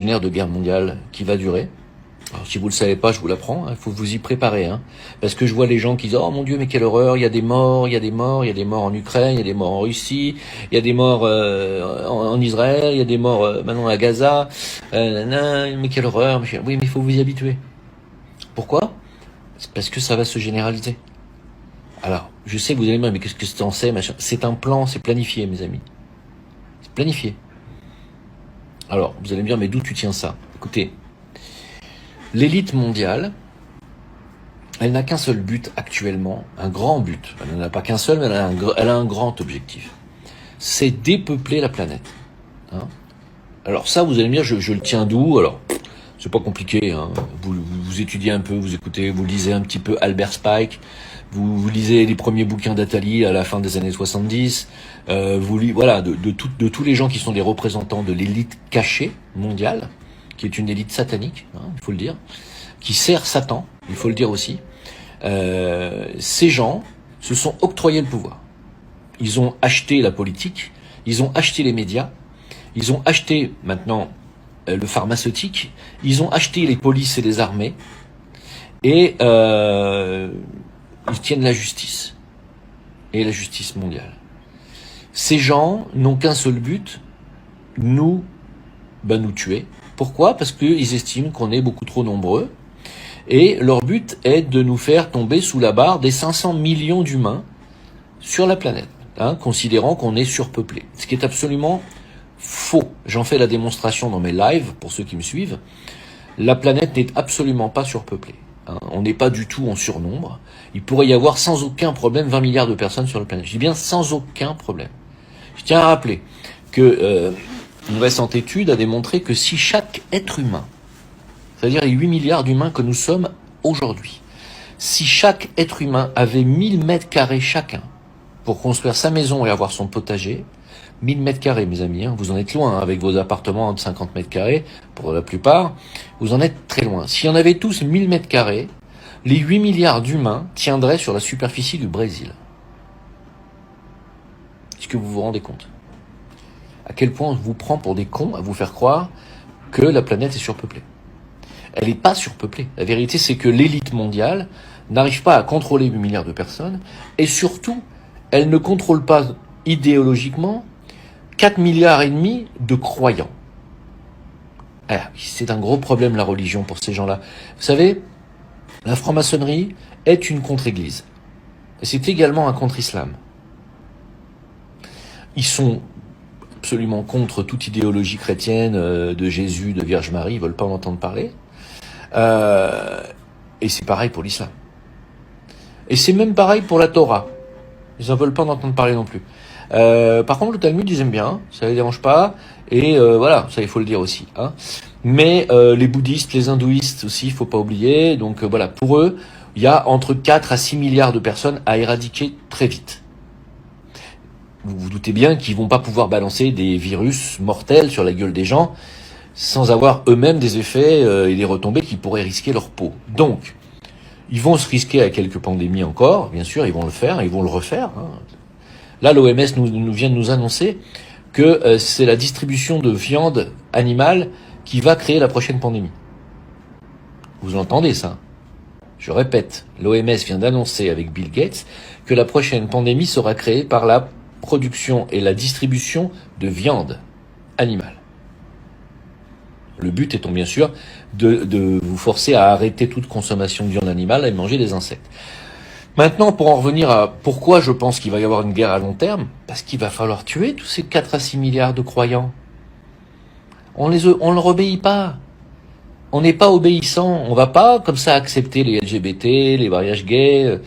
de guerre mondiale qui va durer. Alors, si vous le savez pas, je vous l'apprends, il faut vous y préparer, parce que je vois les gens qui disent oh mon Dieu mais quelle horreur, il y a des morts, il y a des morts, il y a des morts en Ukraine, il y a des morts en Russie, il y a des morts en Israël, il y a des morts maintenant à Gaza, mais quelle horreur, oui mais il faut vous y habituer. Pourquoi? C'est parce que ça va se généraliser. Alors, je sais que vous allez me dire mais qu'est-ce que c'est en sait, machin. C'est un plan, c'est planifié mes amis. C'est planifié. Alors, vous allez me dire mais d'où tu tiens ça? Écoutez, l'élite mondiale, elle n'a qu'un seul but actuellement, un grand but. Elle n'en a pas qu'un seul, mais elle a un grand objectif. C'est dépeupler la planète. Alors ça, vous allez me dire, je le tiens d'où? Alors, c'est pas compliqué. Vous étudiez un peu, vous écoutez, vous lisez un petit peu Albert Spike, vous lisez les premiers bouquins d'Attali à la fin des années 70. Voilà, de tous les gens qui sont des représentants de l'élite cachée mondiale, qui est une élite satanique, il faut le dire, qui sert Satan, il faut le dire aussi. Ces gens se sont octroyés le pouvoir. Ils ont acheté la politique, ils ont acheté les médias, ils ont acheté maintenant le pharmaceutique, ils ont acheté les polices et les armées, et ils tiennent la justice, et la justice mondiale. Ces gens n'ont qu'un seul but, nous tuer. Pourquoi? Parce qu'ils estiment qu'on est beaucoup trop nombreux, et leur but est de nous faire tomber sous la barre des 500 millions d'humains sur la planète, considérant qu'on est surpeuplé. Ce qui est absolument faux. J'en fais la démonstration dans mes lives, pour ceux qui me suivent. La planète n'est absolument pas surpeuplée. On n'est pas du tout en surnombre. Il pourrait y avoir sans aucun problème 20 milliards de personnes sur la planète. Je dis bien sans aucun problème. Je tiens à rappeler que une récente étude a démontré que si chaque être humain, c'est-à-dire les 8 milliards d'humains que nous sommes aujourd'hui, si chaque être humain avait 1000 mètres carrés chacun pour construire sa maison et avoir son potager, 1000 mètres carrés, mes amis, vous en êtes loin, avec vos appartements de 50 mètres carrés, pour la plupart, vous en êtes très loin. Si on avait tous 1000 mètres carrés, les 8 milliards d'humains tiendraient sur la superficie du Brésil. Est-ce que vous vous rendez compte? À quel point on vous prend pour des cons à vous faire croire que la planète est surpeuplée? Elle n'est pas surpeuplée. La vérité, c'est que l'élite mondiale n'arrive pas à contrôler 8 milliards de personnes, et surtout, elle ne contrôle pas idéologiquement 4 milliards et demi de croyants. C'est un gros problème, la religion, pour ces gens-là. Vous savez, la franc-maçonnerie est une contre-église. Et c'est également un contre-islam. Ils sont absolument contre toute idéologie chrétienne, de Jésus, de Vierge Marie, ils veulent pas en entendre parler. Et c'est pareil pour l'islam. Et c'est même pareil pour la Torah. Ils en veulent pas en entendre parler non plus. Par contre, le Talmud, ils aiment bien, ça les dérange pas, et voilà, ça il faut le dire aussi. Mais les bouddhistes, les hindouistes aussi, il faut pas oublier. Donc voilà, pour eux, il y a entre 4 à 6 milliards de personnes à éradiquer très vite. Vous vous doutez bien qu'ils vont pas pouvoir balancer des virus mortels sur la gueule des gens sans avoir eux-mêmes des effets et des retombées qui pourraient risquer leur peau. Donc, ils vont se risquer à quelques pandémies encore, bien sûr, ils vont le faire, ils vont le refaire. Là, l'OMS nous vient de nous annoncer que c'est la distribution de viande animale qui va créer la prochaine pandémie. Vous entendez ça? Je répète, l'OMS vient d'annoncer avec Bill Gates que la prochaine pandémie sera créée par la production et la distribution de viande animale. Le but étant bien sûr de vous forcer à arrêter toute consommation de viande animale et manger des insectes. Maintenant, pour en revenir à pourquoi je pense qu'il va y avoir une guerre à long terme, parce qu'il va falloir tuer tous ces 4 à 6 milliards de croyants. On leur obéit pas. On n'est pas obéissant. On va pas comme ça accepter les LGBT, les mariages gays.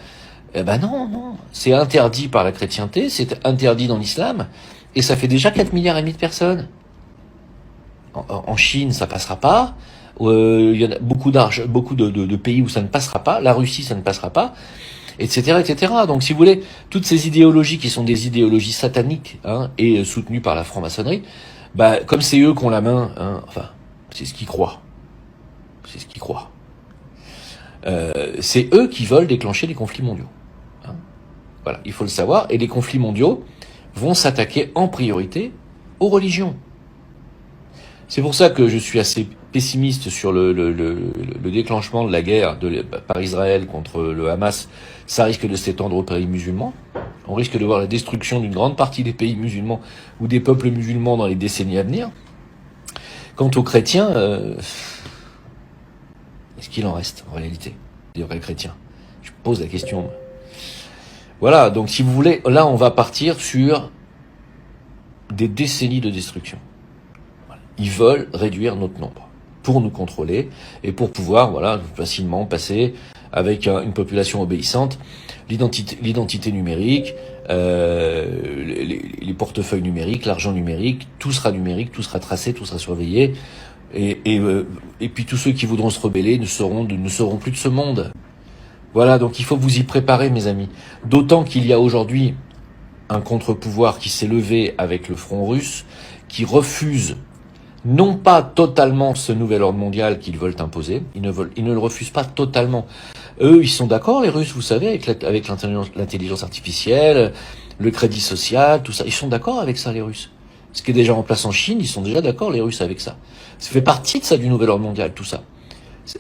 Non. C'est interdit par la chrétienté, c'est interdit dans l'islam, et ça fait déjà 4 milliards et demi de personnes. En Chine, ça passera pas. Il y a beaucoup de pays où ça ne passera pas. La Russie, ça ne passera pas. Etc., etc. Donc, si vous voulez, toutes ces idéologies qui sont des idéologies sataniques et soutenues par la franc-maçonnerie, comme c'est eux qui ont la main, c'est ce qu'ils croient. C'est ce qu'ils croient. C'est eux qui veulent déclencher les conflits mondiaux. Voilà, il faut le savoir. Et les conflits mondiaux vont s'attaquer en priorité aux religions. C'est pour ça que je suis assez pessimiste sur le déclenchement de la guerre par Israël contre le Hamas. Ça risque de s'étendre aux pays musulmans. On risque de voir la destruction d'une grande partie des pays musulmans ou des peuples musulmans dans les décennies à venir. Quant aux chrétiens, est-ce qu'il en reste en réalité des vrais chrétiens? Je pose la question. Voilà, donc si vous voulez, là on va partir sur des décennies de destruction. Ils veulent réduire notre nombre pour nous contrôler et pour pouvoir, voilà, facilement passer avec une population obéissante, l'identité numérique, les portefeuilles numériques, l'argent numérique, tout sera tracé, tout sera surveillé, et puis tous ceux qui voudront se rebeller ne seront plus de ce monde. Voilà, donc il faut vous y préparer, mes amis. D'autant qu'il y a aujourd'hui un contre-pouvoir qui s'est levé avec le front russe, qui refuse non pas totalement ce nouvel ordre mondial qu'ils veulent imposer, ils ne le refusent pas totalement. Eux, ils sont d'accord, les Russes, vous savez, avec l'intelligence artificielle, le crédit social, tout ça. Ils sont d'accord avec ça, les Russes. Ce qui est déjà en place en Chine, ils sont déjà d'accord, les Russes, avec ça. Ça fait partie de ça, du nouvel ordre mondial, tout ça.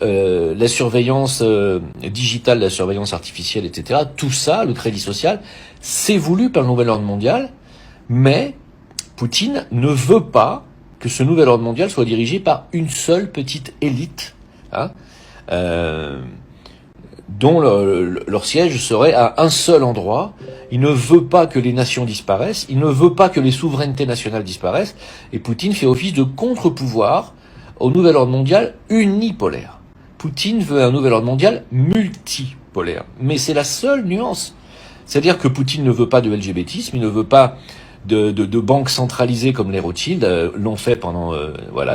La surveillance digitale, la surveillance artificielle, etc. Tout ça, le crédit social, c'est voulu par le nouvel ordre mondial, mais Poutine ne veut pas que ce nouvel ordre mondial soit dirigé par une seule petite élite, hein, dont leur siège serait à un seul endroit. Il ne veut pas que les nations disparaissent, il ne veut pas que les souverainetés nationales disparaissent, et Poutine fait office de contre-pouvoir au nouvel ordre mondial unipolaire. Poutine veut un nouvel ordre mondial multipolaire. Mais c'est la seule nuance. C'est-à-dire que Poutine ne veut pas de LGBTisme, il ne veut pas de banques centralisées comme les Rothschild l'ont fait pendant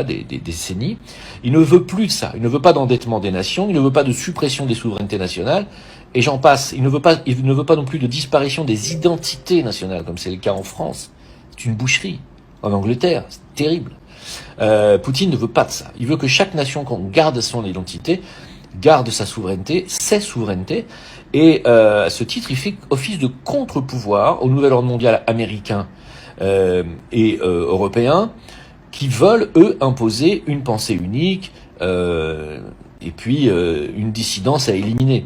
des décennies. Il ne veut plus de ça. Il ne veut pas d'endettement des nations, il ne veut pas de suppression des souverainetés nationales, et j'en passe. Il ne veut pas non plus de disparition des identités nationales, comme c'est le cas en France. C'est une boucherie. En Angleterre, c'est terrible. Poutine ne veut pas de ça. Il veut que chaque nation garde son identité, garde sa souveraineté, ses souverainetés, et à ce titre, il fait office de contre-pouvoir au nouvel ordre mondial américain et européen, qui veulent, eux, imposer une pensée unique et puis une dissidence à éliminer.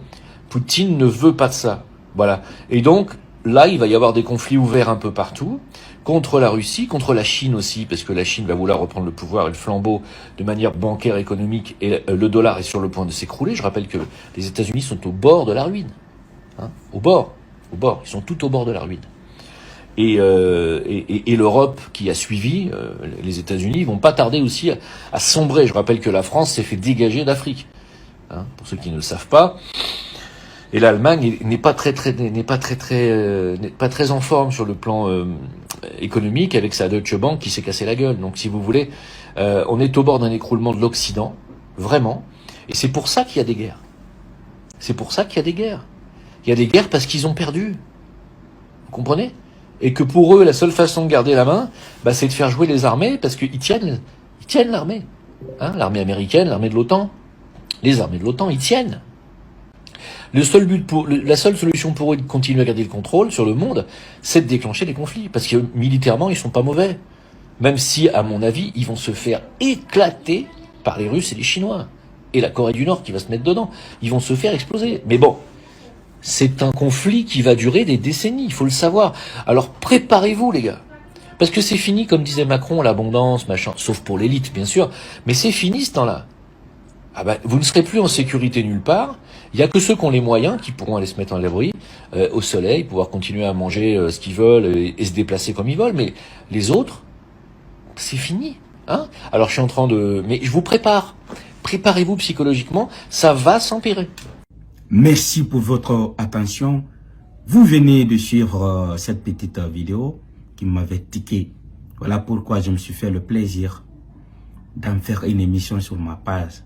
Poutine ne veut pas de ça. Voilà. Et donc, là, il va y avoir des conflits ouverts un peu partout, contre la Russie, contre la Chine aussi, parce que la Chine va vouloir reprendre le pouvoir et le flambeau de manière bancaire, économique, et le dollar est sur le point de s'écrouler. Je rappelle que les États-Unis sont au bord de la ruine. Hein, au bord. Ils sont tout au bord de la ruine. Et l'Europe qui a suivi, les États-Unis, vont pas tarder aussi à sombrer. Je rappelle que la France s'est fait dégager d'Afrique. Hein, pour ceux qui ne le savent pas. Et l'Allemagne n'est pas très en forme sur le plan économique, avec sa Deutsche Bank qui s'est cassé la gueule. Donc, si vous voulez, on est au bord d'un écroulement de l'Occident, vraiment. Et c'est pour ça qu'il y a des guerres. Il y a des guerres parce qu'ils ont perdu. Vous comprenez? Et que pour eux, la seule façon de garder la main, c'est de faire jouer les armées, parce qu'ils tiennent l'armée. Hein, l'armée américaine, l'armée de l'OTAN. Les armées de l'OTAN, ils tiennent. La seule solution pour eux de continuer à garder le contrôle sur le monde, c'est de déclencher des conflits. Parce que militairement, ils sont pas mauvais. Même si, à mon avis, ils vont se faire éclater par les Russes et les Chinois. Et la Corée du Nord qui va se mettre dedans. Ils vont se faire exploser. Mais bon, c'est un conflit qui va durer des décennies, il faut le savoir. Alors préparez-vous, les gars. Parce que c'est fini, comme disait Macron, l'abondance, machin. Sauf pour l'élite, bien sûr. Mais c'est fini, ce temps-là. Vous ne serez plus en sécurité nulle part. Il y a que ceux qui ont les moyens qui pourront aller se mettre en l'abri, au soleil, pouvoir continuer à manger ce qu'ils veulent et se déplacer comme ils veulent. Mais les autres, c'est fini. Hein? Alors je suis en train de... Mais je vous prépare. Préparez-vous psychologiquement, ça va s'empirer. Merci pour votre attention. Vous venez de suivre cette petite vidéo qui m'avait tiqué. Voilà pourquoi je me suis fait le plaisir d'en faire une émission sur ma page.